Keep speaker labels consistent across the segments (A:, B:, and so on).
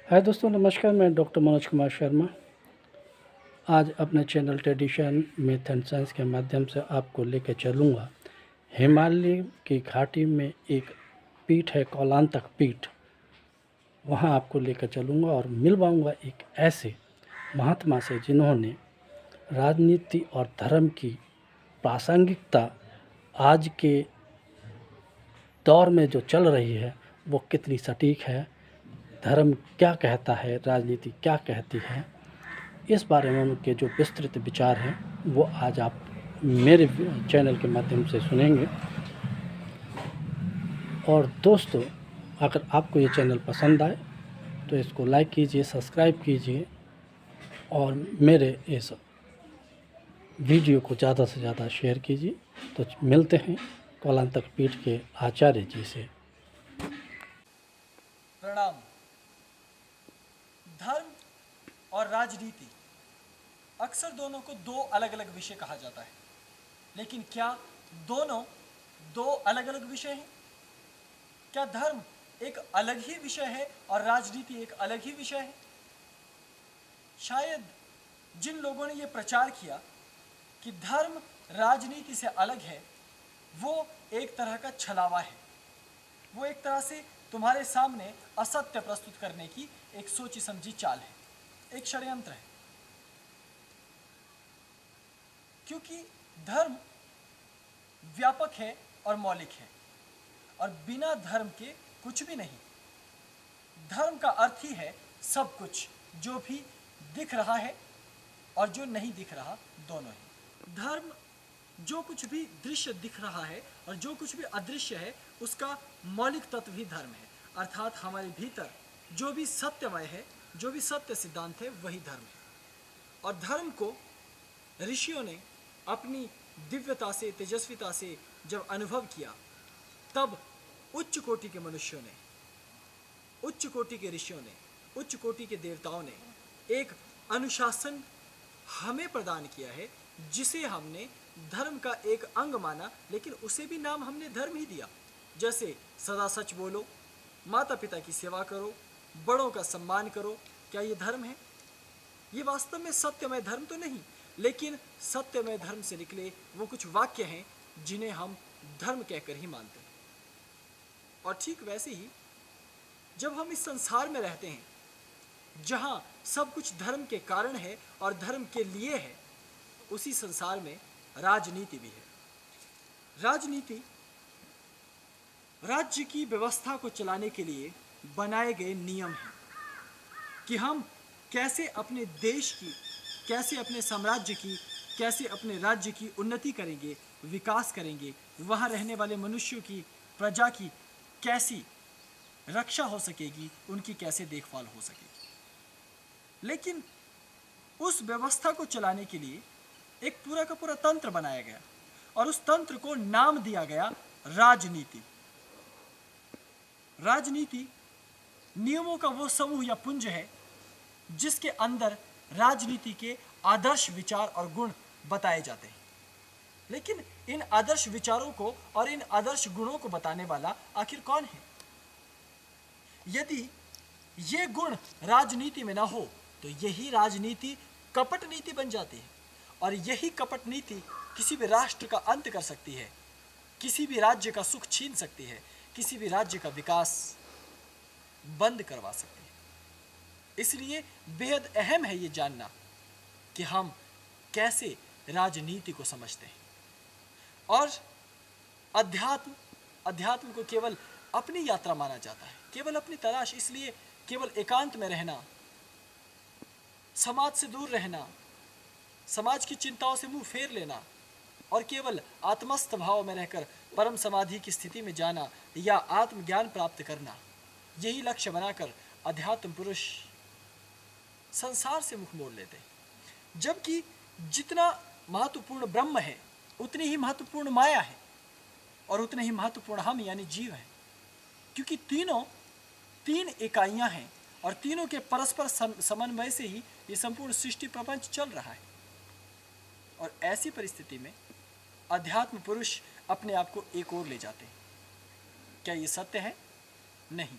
A: हाय दोस्तों, नमस्कार। मैं डॉक्टर मनोज कुमार शर्मा आज अपने channel tradition math and science के माध्यम से आपको लेकर चलूँगा। हिमालय की घाटी में एक पीठ है, कौलांतक पीठ। वहाँ आपको लेकर चलूँगा और मिलवाऊँगा एक ऐसे महात्मा से जिन्होंने राजनीति और धर्म की प्रासंगिकता आज के दौर में जो चल रही है वो कितनी सटीक है, धर्म क्या कहता है, राजनीति क्या कहती है, इस बारे में उनके जो विस्तृत विचार हैं वो आज आप मेरे चैनल के माध्यम से सुनेंगे। और दोस्तों, अगर आपको ये चैनल पसंद आए तो इसको लाइक कीजिए, सब्सक्राइब कीजिए और मेरे इस वीडियो को ज़्यादा से ज़्यादा शेयर कीजिए। तो मिलते हैं कौलांतक पीठ के आचार्य जी से।
B: प्रणाम। धर्म और राजनीति अक्सर दोनों को दो अलग अलग विषय कहा जाता है, लेकिन क्या दोनों दो अलग अलग विषय हैं? क्या धर्म एक अलग ही विषय है और राजनीति एक अलग ही विषय है? शायद जिन लोगों ने यह प्रचार किया कि धर्म राजनीति से अलग है, वो एक तरह का छलावा है। वो एक तरह से तुम्हारे सामने असत्य प्रस्तुत करने की एक सोची समझी चाल है, एक षड्यंत्र है। क्योंकि धर्म व्यापक है और मौलिक है, और बिना धर्म के कुछ भी नहीं। धर्म का अर्थ ही है सब कुछ, जो भी दिख रहा है और जो नहीं दिख रहा, दोनों ही। धर्म जो कुछ भी दृश्य दिख रहा है और जो कुछ भी अदृश्य है, उसका मौलिक तत्व ही धर्म है। अर्थात हमारे भीतर जो भी सत्यमय है, जो भी सत्य सिद्धांत है, वही धर्म है। और धर्म को ऋषियों ने अपनी दिव्यता से, तेजस्विता से जब अनुभव किया, तब उच्च कोटि के मनुष्यों ने, उच्च कोटि के ऋषियों ने, उच्च कोटि के देवताओं ने एक अनुशासन हमें प्रदान किया है, जिसे हमने धर्म का एक अंग माना, लेकिन उसे भी नाम हमने धर्म ही दिया। जैसे सदा सच बोलो, माता पिता की सेवा करो, बड़ों का सम्मान करो। क्या ये धर्म है? ये वास्तव में सत्यमय धर्म तो नहीं, लेकिन सत्यमय धर्म से निकले वो कुछ वाक्य हैं जिन्हें हम धर्म कहकर ही मानते हैं। और ठीक वैसे ही जब हम इस संसार में रहते हैं, जहां सब कुछ धर्म के कारण है और धर्म के लिए है, उसी संसार में राजनीति भी है। राजनीति राज्य की व्यवस्था को चलाने के लिए बनाए गए नियम हैं कि हम कैसे अपने देश की, कैसे अपने साम्राज्य की, कैसे अपने राज्य की उन्नति करेंगे, विकास करेंगे, वहाँ रहने वाले मनुष्यों की, प्रजा की कैसी रक्षा हो सकेगी, उनकी कैसे देखभाल हो सकेगी। लेकिन उस व्यवस्था को चलाने के लिए एक पूरा का पूरा तंत्र बनाया गया, और उस तंत्र को नाम दिया गया राजनीति। राजनीति नियमों का वो समूह या पुंज है जिसके अंदर राजनीति के आदर्श विचार और गुण बताए जाते हैं। लेकिन इन आदर्श विचारों को और इन आदर्श गुणों को बताने वाला आखिर कौन है? यदि ये गुण राजनीति में ना हो तो यही राजनीति कपट नीति बन जाती है, और यही कपट नीति किसी भी राष्ट्र का अंत कर सकती है, किसी भी राज्य का सुख छीन सकती है, किसी भी राज्य का विकास बंद करवा सकती है। इसलिए बेहद अहम है ये जानना कि हम कैसे राजनीति को समझते हैं। और अध्यात्म को केवल अपनी यात्रा माना जाता है, केवल अपनी तलाश। इसलिए केवल एकांत में रहना, समाज से दूर रहना, समाज की चिंताओं से मुंह फेर लेना और केवल आत्मस्थ भाव में रहकर परम समाधि की स्थिति में जाना या आत्मज्ञान प्राप्त करना, यही लक्ष्य बनाकर अध्यात्म पुरुष संसार से मुख मोड़ लेते हैं। जबकि जितना महत्वपूर्ण ब्रह्म है, उतनी ही महत्वपूर्ण माया है, और उतने ही महत्वपूर्ण हम यानी जीव हैं। क्योंकि तीन इकाइयां हैं, और तीनों के परस्पर समन्वय से ही ये संपूर्ण सृष्टि प्रपंच चल रहा है। और ऐसी परिस्थिति में अध्यात्म पुरुष अपने आप को एक ओर ले जाते हैं। क्या ये सत्य है? नहीं।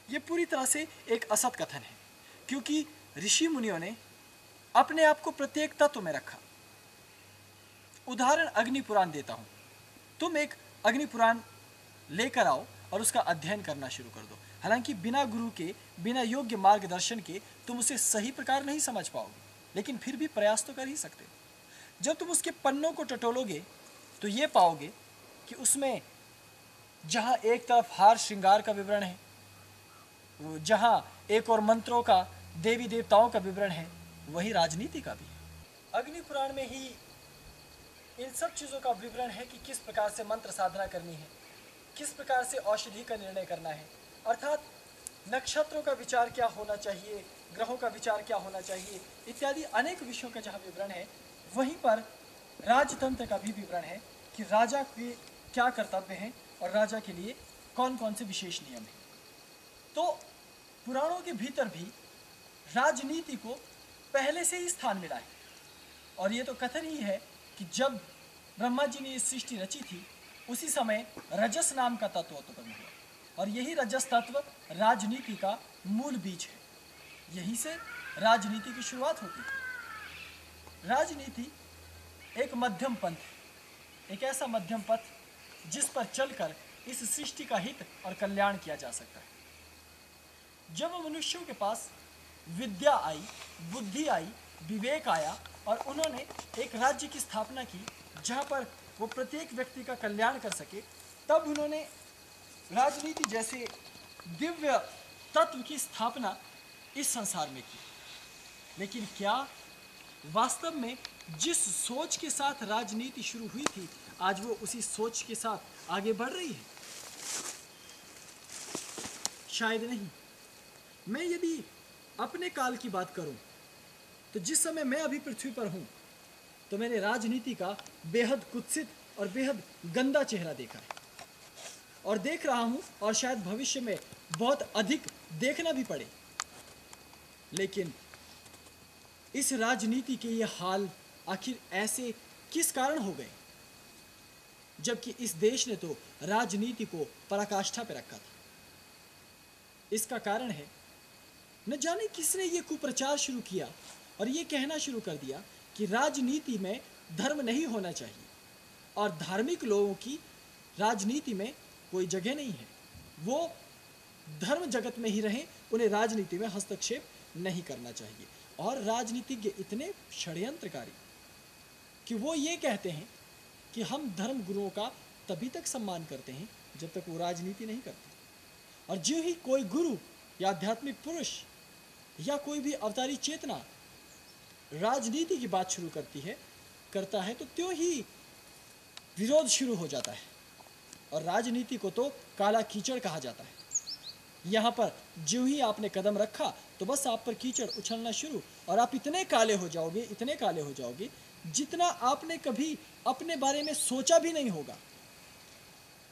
B: ये पूरी तरह से एक असत कथन है, क्योंकि ऋषि मुनियों ने अपने आप को प्रत्येक तत्व में रखा। उदाहरण अग्नि पुराण देता हूं। तुम एक अग्नि पुराण लेकर आओ और उसका अध्ययन करना शुरू कर दो। हालांकि बिना गुरु के, बिना योग्य मार्गदर्शन के तुम उसे सही प्रकार नहीं समझ पाओगे, लेकिन फिर भी प्रयास तो कर ही सकते हो। जब तुम उसके पन्नों को टटोलोगे तो ये पाओगे कि उसमें जहां एक तरफ हार श्रृंगार का विवरण है, जहां एक और मंत्रों का, देवी देवताओं का विवरण है, वही राजनीति का भी है। अग्नि पुराण में ही इन सब चीज़ों का विवरण है कि किस प्रकार से मंत्र साधना करनी है, किस प्रकार से औषधि का निर्णय करना है, अर्थात नक्षत्रों का विचार क्या होना चाहिए, ग्रहों का विचार क्या होना चाहिए, इत्यादि अनेक विषयों का जहाँ विवरण है, वहीं पर राजतंत्र का भी विवरण है कि राजा के क्या कर्तव्य हैं और राजा के लिए कौन कौन से विशेष नियम हैं। तो पुराणों के भीतर भी राजनीति को पहले से ही स्थान मिला है। और ये तो कथन ही है कि जब ब्रह्मा जी ने ये सृष्टि रची थी, उसी समय रजस नाम का तत्व उत्पन्न हुआ, और यही रजस तत्व राजनीति का मूल बीज है। यहीं से राजनीति की शुरुआत होती है। राजनीति एक मध्यम पंथ है, एक ऐसा मध्यम पथ जिस पर चलकर इस सृष्टि का हित और कल्याण किया जा सकता है। जब मनुष्यों के पास विद्या आई, बुद्धि आई, विवेक आया और उन्होंने एक राज्य की स्थापना की जहाँ पर वो प्रत्येक व्यक्ति का कल्याण कर सके, तब उन्होंने राजनीति जैसे दिव्य तत्व की स्थापना इस संसार में की। लेकिन क्या वास्तव में जिस सोच के साथ राजनीति शुरू हुई थी, आज वो उसी सोच के साथ आगे बढ़ रही है? शायद नहीं। मैं यदि अपने काल की बात करूं, तो जिस समय मैं अभी पृथ्वी पर हूं, तो मैंने राजनीति का बेहद कुत्सित और बेहद गंदा चेहरा देखा है, और देख रहा हूं, और शायद भविष्य में बहुत अधिक देखना भी पड़े। लेकिन इस राजनीति के ये हाल आखिर ऐसे किस कारण हो गए, जबकि इस देश ने तो राजनीति को पराकाष्ठा पर रखा था? इसका कारण है, न जाने किसने ये कुप्रचार शुरू किया और ये कहना शुरू कर दिया कि राजनीति में धर्म नहीं होना चाहिए और धार्मिक लोगों की राजनीति में कोई जगह नहीं है, वो धर्म जगत में ही रहें, उन्हें राजनीति में हस्तक्षेप नहीं करना चाहिए। और राजनीतिज्ञ इतने षड्यंत्रकारी कि वो ये कहते हैं कि हम धर्म गुरुओं का तभी तक सम्मान करते हैं जब तक वो राजनीति नहीं करते, और जो ही कोई गुरु या आध्यात्मिक पुरुष या कोई भी अवतारी चेतना राजनीति की बात शुरू करता है तो त्यों ही विरोध शुरू हो जाता है। और राजनीति को तो काला कीचड़ कहा जाता है। यहाँ पर जो ही आपने कदम रखा तो बस आप पर कीचड़ उछलना शुरू, और आप इतने काले हो जाओगे जितना आपने कभी अपने बारे में सोचा भी नहीं होगा।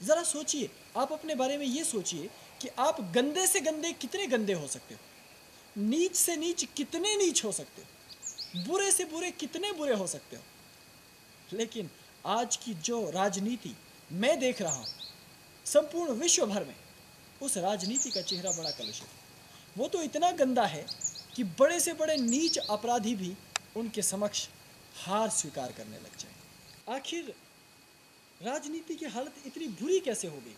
B: जरा सोचिए, आप अपने बारे में ये सोचिए कि आप गंदे से गंदे कितने गंदे हो सकते हो, नीच से नीच कितने नीच हो सकते हो, बुरे से बुरे कितने बुरे हो सकते हो। लेकिन आज की जो राजनीति मैं देख रहा हूँ संपूर्ण विश्व भर में, उस राजनीति का चेहरा बड़ा कलुषित है। वो तो इतना गंदा है कि बड़े से बड़े नीच अपराधी भी उनके समक्ष हार स्वीकार करने लग जाए। आखिर राजनीति की हालत इतनी बुरी कैसे हो गई?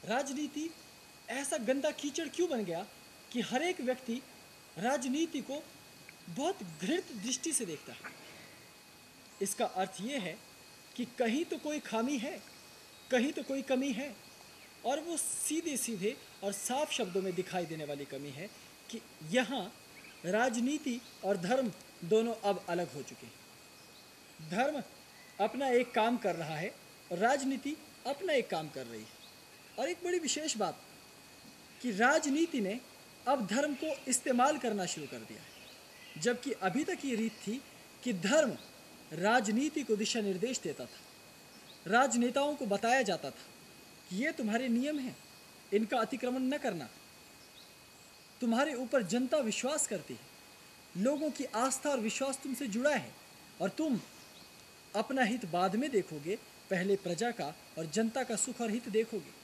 B: राजनीति ऐसा गंदा कीचड़ क्यों बन गया कि हर एक व्यक्ति राजनीति को बहुत घृणित दृष्टि से देखता है? इसका अर्थ ये है कि कहीं तो कोई खामी है, कहीं तो कोई कमी है, और वो सीधे सीधे और साफ शब्दों में दिखाई देने वाली कमी है कि यहाँ राजनीति और धर्म दोनों अब अलग हो चुके हैं। धर्म अपना एक काम कर रहा है और राजनीति अपना एक काम कर रही है। और एक बड़ी विशेष बात कि राजनीति ने अब धर्म को इस्तेमाल करना शुरू कर दिया है, जबकि अभी तक ये रीत थी कि धर्म राजनीति को दिशा निर्देश देता था। राजनेताओं को बताया जाता था कि ये तुम्हारे नियम हैं, इनका अतिक्रमण न करना। तुम्हारे ऊपर जनता विश्वास करती है, लोगों की आस्था और विश्वास तुमसे जुड़ा है, और तुम अपना हित बाद में देखोगे, पहले प्रजा का और जनता का सुख और हित देखोगे।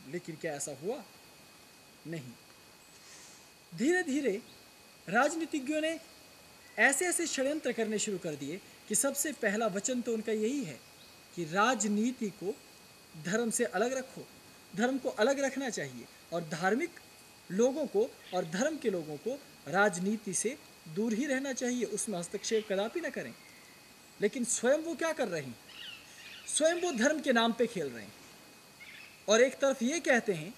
B: लेकिन क्या ऐसा हुआ? नहीं। धीरे धीरे राजनीतिज्ञों ने ऐसे ऐसे षड्यंत्र करने शुरू कर दिए कि सबसे पहला वचन तो उनका यही है कि राजनीति को धर्म से अलग रखो, धर्म को अलग रखना चाहिए और धार्मिक लोगों को और धर्म के लोगों को राजनीति से दूर ही रहना चाहिए, उसमें हस्तक्षेप कदापि न करें। लेकिन स्वयं वो क्या कर रहे हैं? स्वयं वो धर्म के नाम पे खेल रहे हैं और एक तरफ ये कहते हैं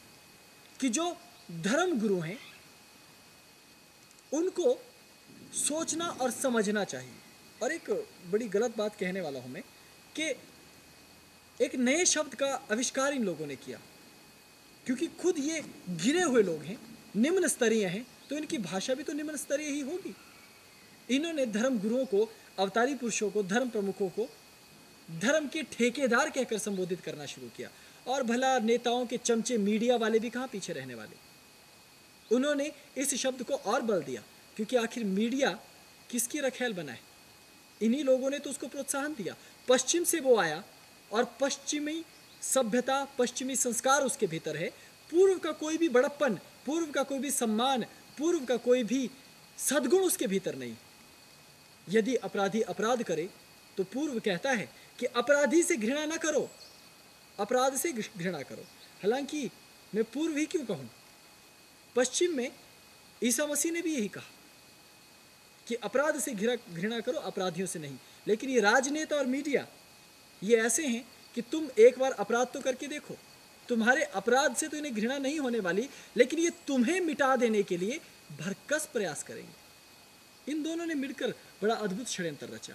B: कि जो धर्म गुरु हैं उनको सोचना और समझना चाहिए। और एक बड़ी गलत बात कहने वाला हूं मैं कि एक नए शब्द का आविष्कार इन लोगों ने किया, क्योंकि खुद ये गिरे हुए लोग हैं, निम्न स्तरीय हैं, तो इनकी भाषा भी तो निम्न स्तरीय ही होगी। इन्होंने धर्म गुरुओं को, अवतारी पुरुषों को, धर्म प्रमुखों को धर्म के ठेकेदार कहकर संबोधित करना शुरू किया। और भला नेताओं के चमचे मीडिया वाले भी कहाँ पीछे रहने वाले? उन्होंने इस शब्द को और बल दिया, क्योंकि आखिर मीडिया किसकी रखेल बना है? इन्हीं लोगों ने तो उसको प्रोत्साहन दिया। पश्चिम से वो आया और पश्चिमी सभ्यता, पश्चिमी संस्कार उसके भीतर है। पूर्व का कोई भी बड़प्पन, पूर्व का कोई भी सम्मान, पूर्व का कोई भी सद्गुण उसके भीतर नहीं। यदि अपराधी अपराध करे तो पूर्व कहता है कि अपराधी से घृणा न करो, अपराध से घृणा करो। हालांकि मैं पूर्व ही क्यों कहूं, पश्चिम में ईसा मसीह ने भी यही कहा कि अपराध से घृणा करो, अपराधियों से नहीं। लेकिन ये राजनेता और मीडिया ये ऐसे हैं कि तुम एक बार अपराध तो करके देखो, तुम्हारे अपराध से तो इन्हें घृणा नहीं होने वाली, लेकिन ये तुम्हें मिटा देने के लिए भरकस प्रयास करेंगे। इन दोनों ने मिलकर बड़ा अद्भुत षड्यंत्र रचा।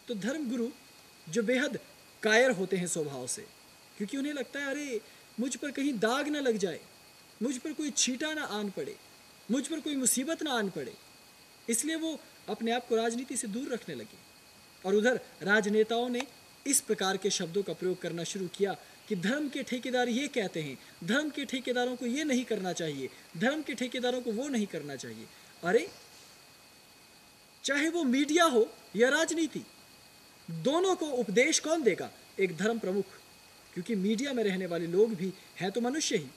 B: तो धर्मगुरु जो बेहद कायर होते हैं स्वभाव से, क्योंकि उन्हें लगता है अरे मुझ पर कहीं दाग ना लग जाए, मुझ पर कोई छींटा ना आन पड़े, मुझ पर कोई मुसीबत ना आन पड़े, इसलिए वो अपने आप को राजनीति से दूर रखने लगे। और उधर राजनेताओं ने इस प्रकार के शब्दों का प्रयोग करना शुरू किया कि धर्म के ठेकेदार ये कहते हैं, धर्म के ठेकेदारों को ये नहीं करना चाहिए, धर्म के ठेकेदारों को वो नहीं करना चाहिए। अरे चाहे वो मीडिया हो या राजनीति, दोनों को उपदेश कौन देगा? एक धर्म प्रमुख। क्योंकि मीडिया में रहने वाले लोग भी हैं तो मनुष्य ही।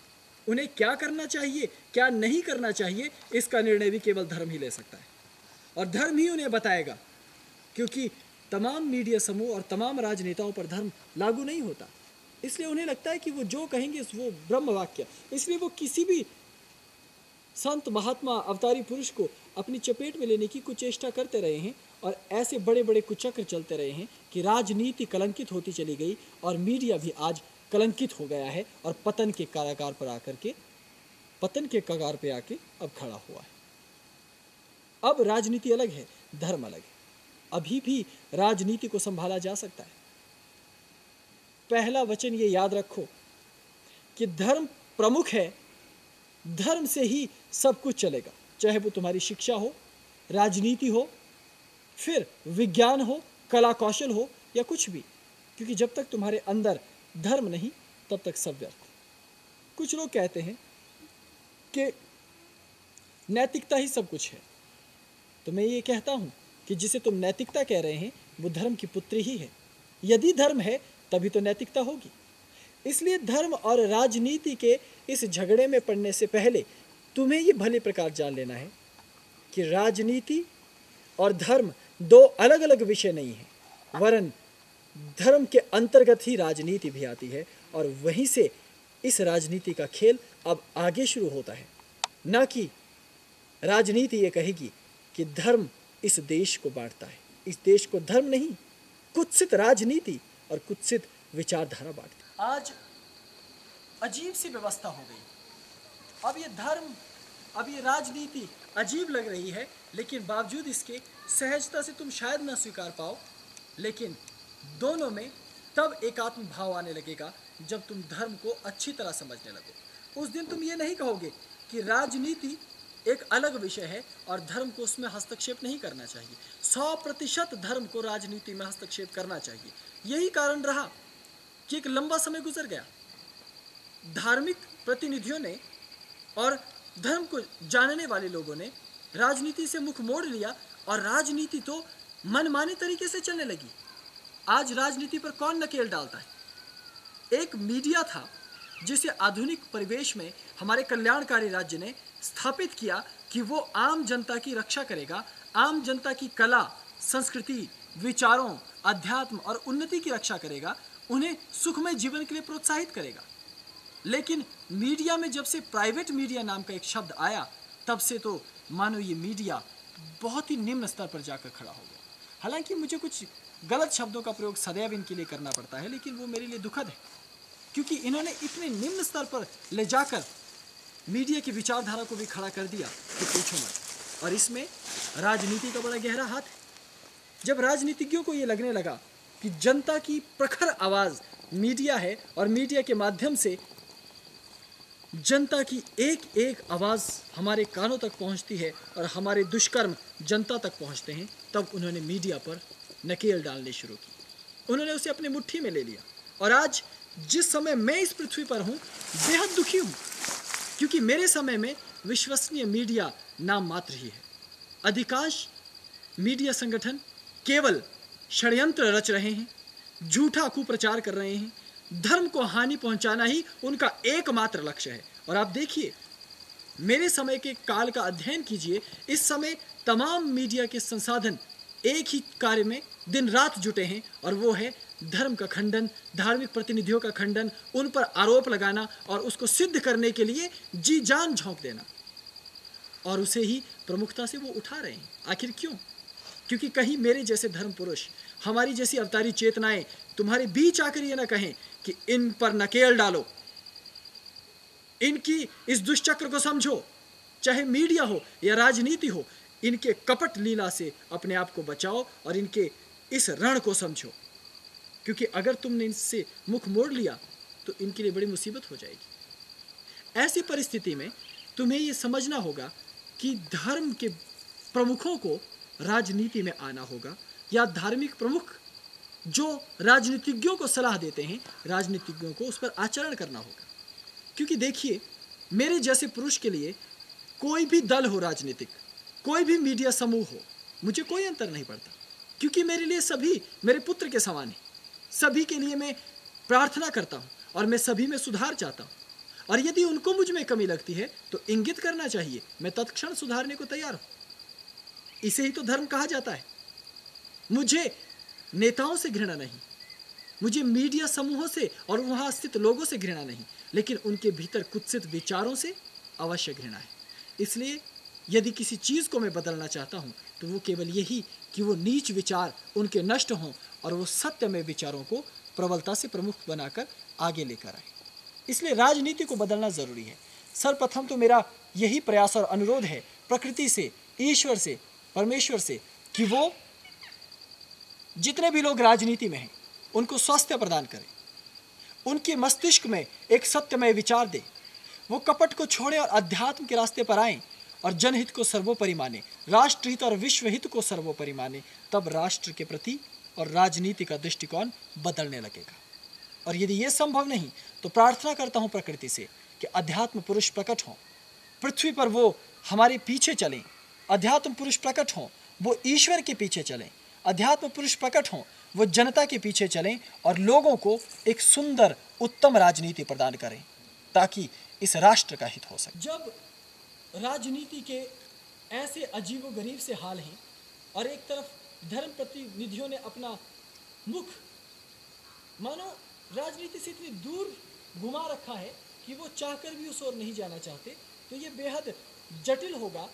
B: उन्हें क्या करना चाहिए, क्या नहीं करना चाहिए, इसका निर्णय भी केवल धर्म ही ले सकता है और धर्म ही उन्हें बताएगा। क्योंकि तमाम मीडिया समूह और तमाम राजनेताओं पर धर्म लागू नहीं होता, इसलिए उन्हें लगता है कि वो जो कहेंगे वो ब्रह्म वाक्य, इसलिए वो किसी भी संत, महात्मा, अवतारी पुरुष को अपनी चपेट में लेने की कुचेष्टा करते रहे हैं और ऐसे बड़े बड़े कुचक्र चलते रहे हैं कि राजनीति कलंकित होती चली गई और मीडिया भी आज कलंकित हो गया है और पतन के कगार पे आके अब खड़ा हुआ है। अब राजनीति अलग है, धर्म अलग है। अभी भी राजनीति को संभाला जा सकता है। पहला वचन ये याद रखो कि धर्म प्रमुख है, धर्म से ही सब कुछ चलेगा, चाहे वो तुम्हारी शिक्षा हो, राजनीति हो, फिर विज्ञान हो, कला कौशल हो या कुछ भी। क्योंकि जब तक तुम्हारे अंदर धर्म नहीं तब तक सब व्यर्थ। कुछ लोग कहते हैं कि नैतिकता ही सब कुछ है, तो मैं ये कहता हूं कि जिसे तुम नैतिकता कह रहे हैं वो धर्म की पुत्री ही है। यदि धर्म है तभी तो नैतिकता होगी। इसलिए धर्म और राजनीति के इस झगड़े में पड़ने से पहले तुम्हें ये भले प्रकार जान लेना है कि राजनीति और धर्म दो अलग अलग विषय नहीं है, वरन धर्म के अंतर्गत ही राजनीति भी आती है और वहीं से इस राजनीति का खेल अब आगे शुरू होता है। ना कि राजनीति ये कहेगी कि धर्म इस देश को बांटता है। इस देश को धर्म नहीं, कुत्सित राजनीति और कुत्सित विचारधारा बांटती है। आज अजीब सी व्यवस्था हो गई। अब ये धर्म, अब ये राजनीति अजीब लग रही है, लेकिन बावजूद इसके सहजता से तुम शायद ना स्वीकार पाओ, लेकिन दोनों में तब एकात्म भाव आने लगेगा जब तुम धर्म को अच्छी तरह समझने लगो। उस दिन तुम ये नहीं कहोगे कि राजनीति एक अलग विषय है और धर्म को उसमें हस्तक्षेप नहीं करना चाहिए। 100% धर्म को राजनीति में हस्तक्षेप करना चाहिए। यही कारण रहा कि एक लंबा समय गुजर गया, धार्मिक प्रतिनिधियों ने और धर्म को जानने वाले लोगों ने राजनीति से मुख मोड़ लिया और राजनीति तो मनमाने तरीके से चलने लगी। आज राजनीति पर कौन नकेल डालता है? एक मीडिया था जिसे आधुनिक परिवेश में हमारे कल्याणकारी राज्य ने स्थापित किया कि वो आम जनता की रक्षा करेगा, आम जनता की कला, संस्कृति, विचारों, अध्यात्म और उन्नति की रक्षा करेगा, उन्हें सुखमय जीवन के लिए प्रोत्साहित करेगा। लेकिन मीडिया में जब से प्राइवेट मीडिया नाम का एक शब्द आया, तब से तो मानो ये मीडिया बहुत ही निम्न स्तर पर जाकर खड़ा हो गया। हालांकि मुझे कुछ गलत शब्दों का प्रयोग सदैव इनके लिए करना पड़ता है, लेकिन वो मेरे लिए दुखद है, क्योंकि इन्होंने इतने निम्न स्तर पर ले जाकर मीडिया की विचारधारा को भी खड़ा कर दिया कि पूछो मत। और इसमें राजनीति का बड़ा गहरा हाथ है। जब राजनीतिज्ञों को ये लगने लगा कि जनता की प्रखर आवाज़ मीडिया है और मीडिया के माध्यम से जनता की एक एक आवाज़ हमारे कानों तक पहुंचती है और हमारे दुष्कर्म जनता तक पहुंचते हैं, तब उन्होंने मीडिया पर नकेल डालने शुरू की। उन्होंने उसे अपनी मुट्ठी में ले लिया। और आज जिस समय मैं इस पृथ्वी पर हूँ, बेहद दुखी हूँ, क्योंकि मेरे समय में विश्वसनीय मीडिया नाम मात्र ही है। अधिकांश मीडिया संगठन केवल षड्यंत्र रच रहे हैं, झूठा कुप्रचार कर रहे हैं, धर्म को हानि पहुंचाना ही उनका एकमात्र लक्ष्य है। और आप देखिए, मेरे समय के काल का अध्ययन कीजिए, इस समय तमाम मीडिया के संसाधन एक ही कार्य में दिन रात जुटे हैं, और वो है धर्म का खंडन, धार्मिक प्रतिनिधियों का खंडन, उन पर आरोप लगाना और उसको सिद्ध करने के लिए जी जान झोंक देना, और उसे ही प्रमुखता से वो उठा रहे हैं। आखिर क्यों? क्योंकि कहीं मेरे जैसे धर्म पुरुष, हमारी जैसी अवतारी चेतनाएं तुम्हारे बीच आकर ये ना कहें कि इन पर नकेल डालो, इनकी इस दुष्चक्र को समझो, चाहे मीडिया हो या राजनीति हो, इनके कपट लीला से अपने आप को बचाओ और इनके इस रण को समझो, क्योंकि अगर तुमने इनसे मुख मोड़ लिया तो इनके लिए बड़ी मुसीबत हो जाएगी। ऐसी परिस्थिति में तुम्हें ये समझना होगा कि धर्म के प्रमुखों को राजनीति में आना होगा, या धार्मिक प्रमुख जो राजनीतिज्ञों को सलाह देते हैं, राजनीतिज्ञों को उस पर आचरण करना होगा। क्योंकि देखिए, मेरे जैसे पुरुष के लिए कोई भी दल हो राजनीतिक, कोई भी मीडिया समूह हो, मुझे कोई अंतर नहीं पड़ता, क्योंकि मेरे लिए सभी मेरे पुत्र के समान हैं। सभी के लिए मैं प्रार्थना करता हूँ और मैं सभी में सुधार चाहता हूँ, और यदि उनको मुझ में कमी लगती है तो इंगित करना चाहिए, मैं तत्क्षण सुधारने को तैयार हूँ। इसे ही तो धर्म कहा जाता है। मुझे नेताओं से घृणा नहीं, मुझे मीडिया समूहों से और वहाँ स्थित लोगों से घृणा नहीं, लेकिन उनके भीतर कुत्सित विचारों से अवश्य घृणा है। इसलिए यदि किसी चीज़ को मैं बदलना चाहता हूँ तो वो केवल यही कि वो नीच विचार उनके नष्ट हों और वो सत्यमय विचारों को प्रबलता से प्रमुख बनाकर आगे लेकर आए। इसलिए राजनीति को बदलना ज़रूरी है। सर्वप्रथम तो मेरा यही प्रयास और अनुरोध है प्रकृति से, ईश्वर से, परमेश्वर से, कि वो जितने भी लोग राजनीति में हैं उनको स्वास्थ्य प्रदान करें, उनके मस्तिष्क में एक सत्यमय विचार दे, वो कपट को छोड़े और अध्यात्म के रास्ते पर आएं और जनहित को सर्वोपरि माने, राष्ट्रहित और विश्व हित को सर्वोपरि माने। तब राष्ट्र के प्रति और राजनीति का दृष्टिकोण बदलने लगेगा। और यदि ये संभव नहीं तो प्रार्थना करता हूँ प्रकृति से कि अध्यात्म पुरुष प्रकट हों, पृथ्वी पर वो हमारे पीछे चलें, अध्यात्म पुरुष प्रकट हों, वो ईश्वर के पीछे चलें, अध्यात्म पुरुष प्रकट हों, वो जनता के पीछे चलें और लोगों को एक सुंदर उत्तम राजनीति प्रदान करें, ताकि इस राष्ट्र का हित हो सके। जब राजनीति के ऐसे अजीबोगरीब से हाल हैं और एक तरफ धर्म प्रतिनिधियों ने अपना मुख मानो राजनीति से इतनी दूर घुमा रखा है कि वो चाहकर भी उस ओर नहीं जाना चाहते, तो ये बेहद जटिल होगा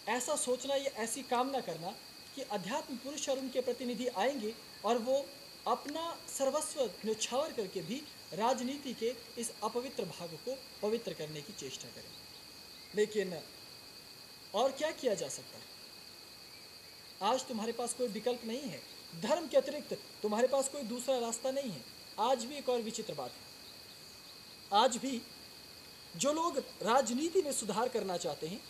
B: ऐसा सोचना, ये ऐसी कामना करना कि अध्यात्म पुरुष और उनके प्रतिनिधि आएंगे और वो अपना सर्वस्व न्यौछावर करके भी राजनीति के इस अपवित्र भाग को पवित्र करने की चेष्टा करें। लेकिन और क्या किया जा सकता है? आज तुम्हारे पास कोई विकल्प नहीं है, धर्म के अतिरिक्त तुम्हारे पास कोई दूसरा रास्ता नहीं है। आज भी एक और विचित्र बात है, आज भी जो लोग राजनीति में सुधार करना चाहते हैं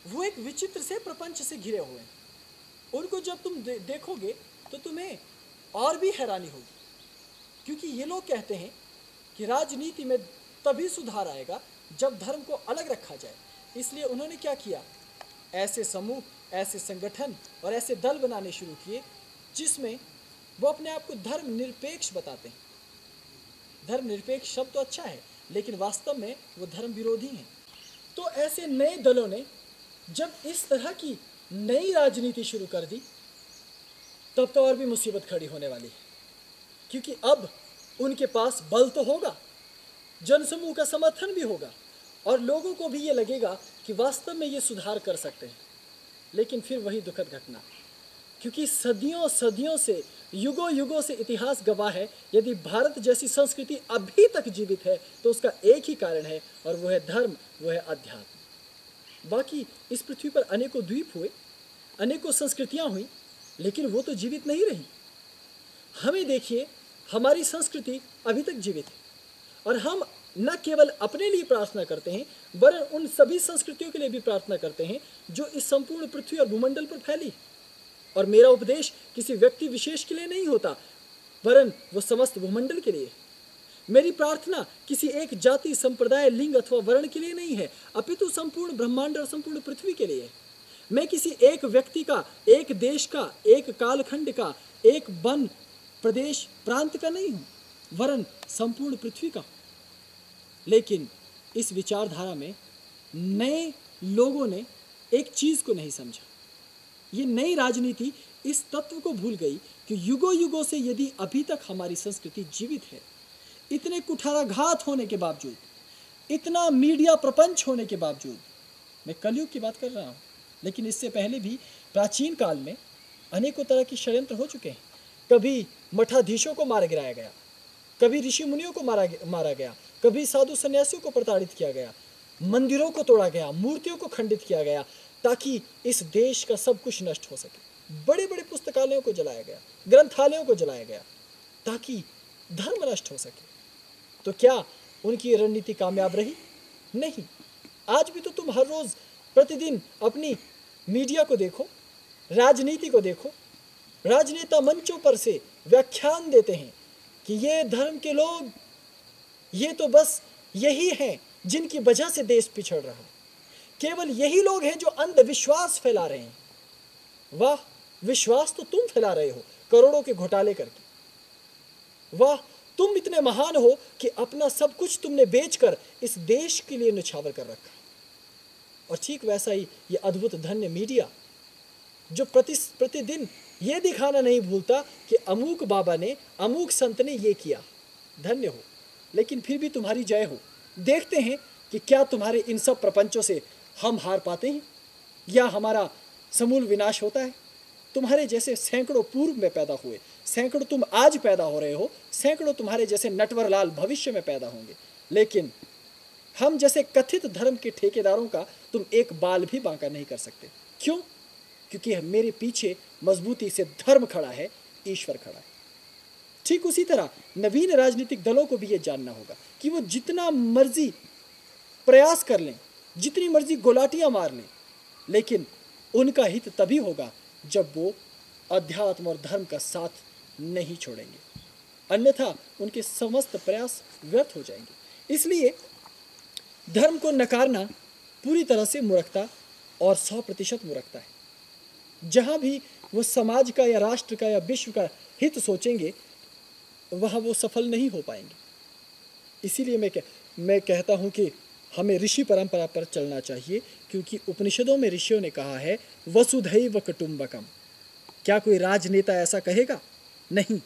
B: वो एक विचित्र से प्रपंच से घिरे हुए हैं। उनको जब तुम देखोगे तो तुम्हें और भी हैरानी होगी, क्योंकि ये लोग कहते हैं कि राजनीति में तभी सुधार आएगा जब धर्म को अलग रखा जाए। इसलिए उन्होंने क्या किया, ऐसे समूह, ऐसे संगठन और ऐसे दल बनाने शुरू किए जिसमें वो अपने आप को धर्म निरपेक्ष बताते हैं। धर्म निरपेक्ष शब्द तो अच्छा है, लेकिन वास्तव में वो धर्म विरोधी हैं। तो ऐसे नए दलों ने जब इस तरह की नई राजनीति शुरू कर दी, तब तो और भी मुसीबत खड़ी होने वाली है, क्योंकि अब उनके पास बल तो होगा, जनसमूह का समर्थन भी होगा, और लोगों को भी ये लगेगा कि वास्तव में ये सुधार कर सकते हैं। लेकिन फिर वही दुखद घटना, क्योंकि सदियों सदियों से, युगों युगों से इतिहास गवाह है, यदि भारत जैसी संस्कृति अभी तक जीवित है तो उसका एक ही कारण है, और वो है धर्म, वो है अध्यात्म। बाकी इस पृथ्वी पर अनेकों द्वीप हुए, अनेकों संस्कृतियां हुई, लेकिन वो तो जीवित नहीं रही। हमें देखिए, हमारी संस्कृति अभी तक जीवित है, और हम न केवल अपने लिए प्रार्थना करते हैं, वरन उन सभी संस्कृतियों के लिए भी प्रार्थना करते हैं जो इस संपूर्ण पृथ्वी और भूमंडल पर फैली है। और मेरा उपदेश किसी व्यक्ति विशेष के लिए नहीं होता, वरन वो समस्त भूमंडल के लिए है। मेरी प्रार्थना किसी एक जाति, संप्रदाय, लिंग अथवा वर्ण के लिए नहीं है, अपितु संपूर्ण ब्रह्मांड और संपूर्ण पृथ्वी के लिए है। मैं किसी एक व्यक्ति का, एक देश का, एक कालखंड का, एक वन, प्रदेश, प्रांत का नहीं हूं, वरन संपूर्ण पृथ्वी का। लेकिन इस विचारधारा में नए लोगों ने एक चीज को नहीं समझा। ये नई राजनीति इस तत्व को भूल गई कि युगों युगों से यदि अभी तक हमारी संस्कृति जीवित है, इतने कुठाराघात होने के बावजूद, इतना मीडिया प्रपंच होने के बावजूद, मैं कलयुग की बात कर रहा हूँ, लेकिन इससे पहले भी प्राचीन काल में अनेकों तरह की षड्यंत्र हो चुके हैं। कभी मठाधीशों को मार गिराया गया, कभी ऋषि मुनियों को मारा गया, कभी साधु सन्यासियों को प्रताड़ित किया गया, मंदिरों को तोड़ा गया, मूर्तियों को खंडित किया गया, ताकि इस देश का सब कुछ नष्ट हो सके। बड़े बड़े पुस्तकालयों को जलाया गया, ग्रंथालयों को जलाया गया, ताकि धर्म नष्ट हो सके। तो क्या उनकी रणनीति कामयाब रही? नहीं। आज भी तो तुम हर रोज प्रतिदिन अपनी मीडिया को देखो, राजनीति को देखो, राजनेता मंचों पर से व्याख्यान देते हैं कि ये धर्म के लोग, ये तो बस यही हैं जिनकी वजह से देश पिछड़ रहा, केवल यही लोग हैं जो अंधविश्वास फैला रहे हैं। वाह, विश्वास तो तुम फैला रहे हो करोड़ों के घोटाले करके। वाह, तुम इतने महान हो कि अपना सब कुछ तुमने बेचकर इस देश के लिए न्यौछावर कर रखा। और ठीक वैसा ही ये अद्भुत धन्य मीडिया, जो प्रतिदिन ये दिखाना नहीं भूलता कि अमूक बाबा ने, अमूक संत ने ये किया, धन्य हो। लेकिन फिर भी तुम्हारी जय हो। देखते हैं कि क्या तुम्हारे इन सब प्रपंचों से हम हार पाते हैं या हमारा समूल विनाश होता है। तुम्हारे जैसे सैकड़ों पूर्व में पैदा हुए, सैकड़ों तुम आज पैदा हो रहे हो, सैकड़ों तुम्हारे जैसे नटवरलाल भविष्य में पैदा होंगे, लेकिन हम जैसे कथित धर्म के ठेकेदारों का तुम एक बाल भी बांका नहीं कर सकते। क्यों? क्योंकि मेरे पीछे मजबूती से धर्म खड़ा है, ईश्वर खड़ा है। ठीक उसी तरह नवीन राजनीतिक दलों को भी यह जानना होगा कि वो जितना मर्जी प्रयास कर लें, जितनी मर्जी गोलाटियां मार लें, लेकिन उनका हित तभी होगा जब वो अध्यात्म और धर्म का साथ नहीं छोड़ेंगे, अन्यथा उनके समस्त प्रयास व्यर्थ हो जाएंगे। इसलिए धर्म को नकारना पूरी तरह से मूर्खता और 100% मूर्खता है। जहाँ भी वो समाज का या राष्ट्र का या विश्व का हित सोचेंगे, वहाँ वो सफल नहीं हो पाएंगे। इसीलिए मैं कहता हूँ कि हमें ऋषि परंपरा पर चलना चाहिए, क्योंकि उपनिषदों में ऋषियों ने कहा है वसुधैव कुटुंबकम। क्या कोई राजनेता ऐसा कहेगा? नहीं,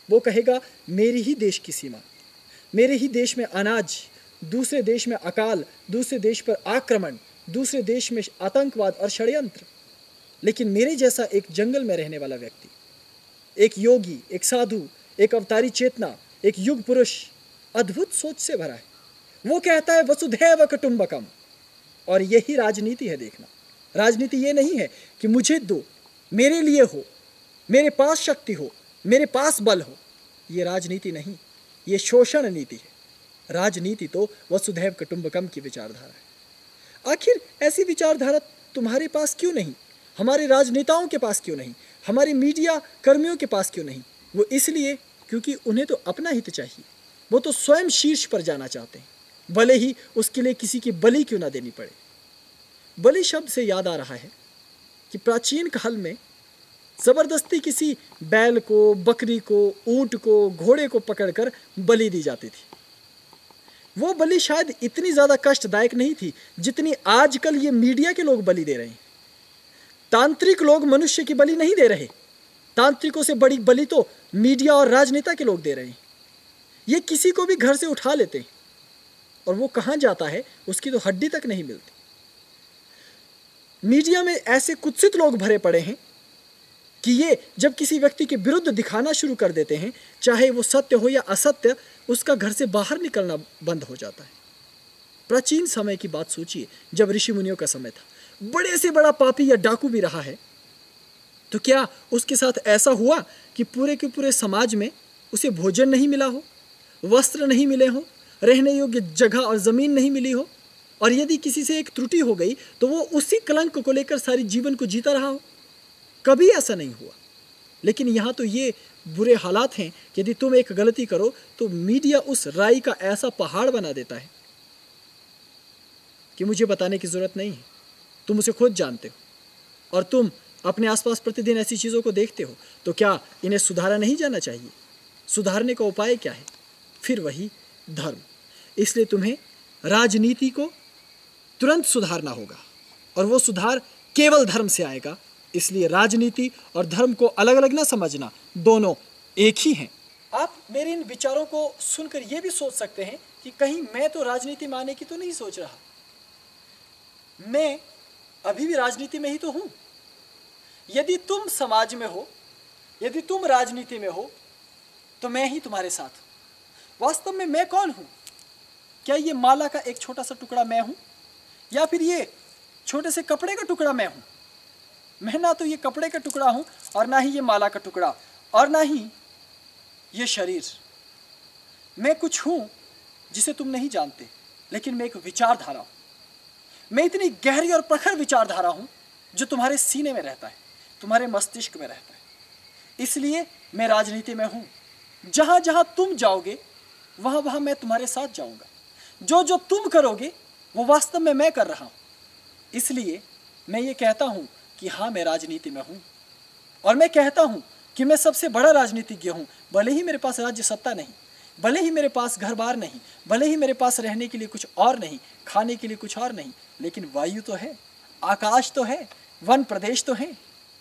B: वो कहेगा मेरी ही देश की सीमा, मेरे ही देश में अनाज, दूसरे देश में अकाल, दूसरे देश पर आक्रमण, दूसरे देश में आतंकवाद और षड्यंत्र। लेकिन मेरे जैसा एक जंगल में रहने वाला व्यक्ति, एक योगी, एक साधु, एक अवतारी चेतना, एक युग पुरुष अद्भुत सोच से भरा है, वो कहता है वसुधैव कुटुंबकम। और यही राजनीति है। देखना, राजनीति ये नहीं है कि मुझे दो, मेरे लिए हो, मेरे पास शक्ति हो, मेरे पास बल हो। ये राजनीति नहीं, ये शोषण नीति है। राजनीति तो वसुधैव कुटुंबकम की विचारधारा है। आखिर ऐसी विचारधारा तुम्हारे पास क्यों नहीं? हमारे राजनेताओं के पास क्यों नहीं? हमारे मीडिया कर्मियों के पास क्यों नहीं? वो इसलिए क्योंकि उन्हें तो अपना हित चाहिए। वो तो स्वयं शीर्ष पर जाना चाहते हैं, भले ही उसके लिए किसी की बलि क्यों ना देनी पड़े। बलि शब्द से याद आ रहा है कि प्राचीन काल में जबरदस्ती किसी बैल को, बकरी को, ऊंट को, घोड़े को पकड़कर बलि दी जाती थी। वो बलि शायद इतनी ज़्यादा कष्टदायक नहीं थी जितनी आजकल ये मीडिया के लोग बलि दे रहे हैं। तांत्रिक लोग मनुष्य की बलि नहीं दे रहे, तांत्रिकों से बड़ी बलि तो मीडिया और राजनेता के लोग दे रहे हैं। ये किसी को भी घर से उठा लेते हैं और वो कहाँ जाता है उसकी तो हड्डी तक नहीं मिलती। मीडिया में ऐसे कुत्सित लोग भरे पड़े हैं कि ये जब किसी व्यक्ति के विरुद्ध दिखाना शुरू कर देते हैं, चाहे वो सत्य हो या असत्य, उसका घर से बाहर निकलना बंद हो जाता है। प्राचीन समय की बात सोचिए, जब ऋषि मुनियों का समय था, बड़े से बड़ा पापी या डाकू भी रहा है तो क्या उसके साथ ऐसा हुआ कि पूरे के पूरे समाज में उसे भोजन नहीं मिला हो, वस्त्र नहीं मिले हो, रहने योग्य जगह और ज़मीन नहीं मिली हो, और यदि किसी से एक त्रुटि हो गई तो वो उसी कलंक को लेकर सारी जीवन को जीता रहा हो? कभी ऐसा नहीं हुआ। लेकिन यहाँ तो ये बुरे हालात हैं कि यदि तुम एक गलती करो तो मीडिया उस राई का ऐसा पहाड़ बना देता है कि मुझे बताने की ज़रूरत नहीं है, तुम उसे खुद जानते हो और तुम अपने आसपास प्रतिदिन ऐसी चीज़ों को देखते हो। तो क्या इन्हें सुधारा नहीं जाना चाहिए? सुधारने का उपाय क्या है? फिर वही धर्म। इसलिए तुम्हें राजनीति को तुरंत सुधारना होगा और वो सुधार केवल धर्म से आएगा। इसलिए राजनीति और धर्म को अलग अलग ना समझना, दोनों एक ही हैं। आप मेरे इन विचारों को सुनकर ये भी सोच सकते हैं कि कहीं मैं तो राजनीति में आने की तो नहीं सोच रहा। मैं अभी भी राजनीति में ही तो हूं। यदि तुम समाज में हो, यदि तुम राजनीति में हो, तो मैं ही तुम्हारे साथ हूं। वास्तव में मैं कौन हूं? क्या ये माला का एक छोटा सा टुकड़ा मैं हूं, या फिर ये छोटे से कपड़े का टुकड़ा मैं हूं? मैं ना तो ये कपड़े का टुकड़ा हूं और ना ही ये माला का टुकड़ा और ना ही ये शरीर। मैं कुछ हूं जिसे तुम नहीं जानते, लेकिन मैं एक विचारधारा हूं। मैं इतनी गहरी और प्रखर विचारधारा हूं जो तुम्हारे सीने में रहता है, तुम्हारे मस्तिष्क में रहता है। इसलिए मैं राजनीति में हूं। जहां जहां तुम जाओगे वहां वहां मैं तुम्हारे साथ जाऊंगा। जो जो तुम करोगे वो वास्तव में मैं कर रहा हूं। इसलिए मैं ये कहता हूं कि हाँ, मैं राजनीति में हूं और मैं कहता हूं कि मैं सबसे बड़ा राजनीतिज्ञ हूं। भले ही मेरे पास राज्य सत्ता नहीं, भले ही मेरे पास घर बार नहीं, भले ही मेरे पास रहने के लिए कुछ और नहीं, खाने के लिए कुछ और नहीं, लेकिन वायु तो है, आकाश तो है, वन प्रदेश तो है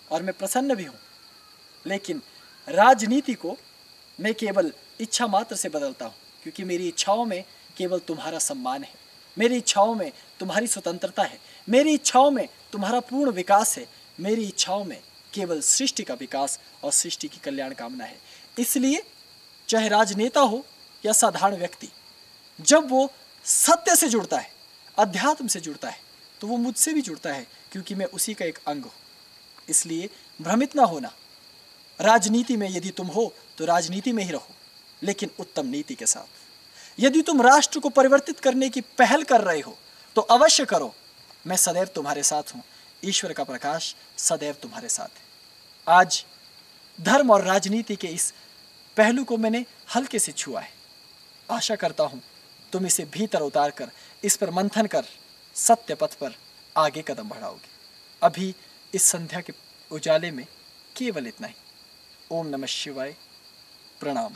B: और मैं प्रसन्न भी हूँ। लेकिन राजनीति को मैं केवल इच्छा मात्र से बदलता हूँ, क्योंकि मेरी इच्छाओं में केवल तुम्हारा सम्मान है, मेरी इच्छाओं में तुम्हारी स्वतंत्रता है, मेरी इच्छाओं में तुम्हारा पूर्ण विकास है, मेरी इच्छाओं में केवल सृष्टि का विकास और सृष्टि की कल्याण कामना है। इसलिए चाहे राजनेता हो या साधारण व्यक्ति, जब वो सत्य से जुड़ता है, अध्यात्म से जुड़ता है, तो वो मुझसे भी जुड़ता है, क्योंकि मैं उसी का एक अंग हूँ। इसलिए भ्रमित ना होना। राजनीति में यदि तुम हो तो राजनीति में ही रहो, लेकिन उत्तम नीति के साथ। यदि तुम राष्ट्र को परिवर्तित करने की पहल कर रहे हो तो अवश्य करो। मैं सदैव तुम्हारे साथ हूँ। ईश्वर का प्रकाश सदैव तुम्हारे साथ है। आज धर्म और राजनीति के इस पहलू को मैंने हल्के से छुआ है। आशा करता हूँ तुम इसे भीतर उतार कर, इस पर मंथन कर, सत्य पथ पर आगे कदम बढ़ाओगे। अभी इस संध्या के उजाले में केवल इतना ही। ओम नमः शिवाय। प्रणाम।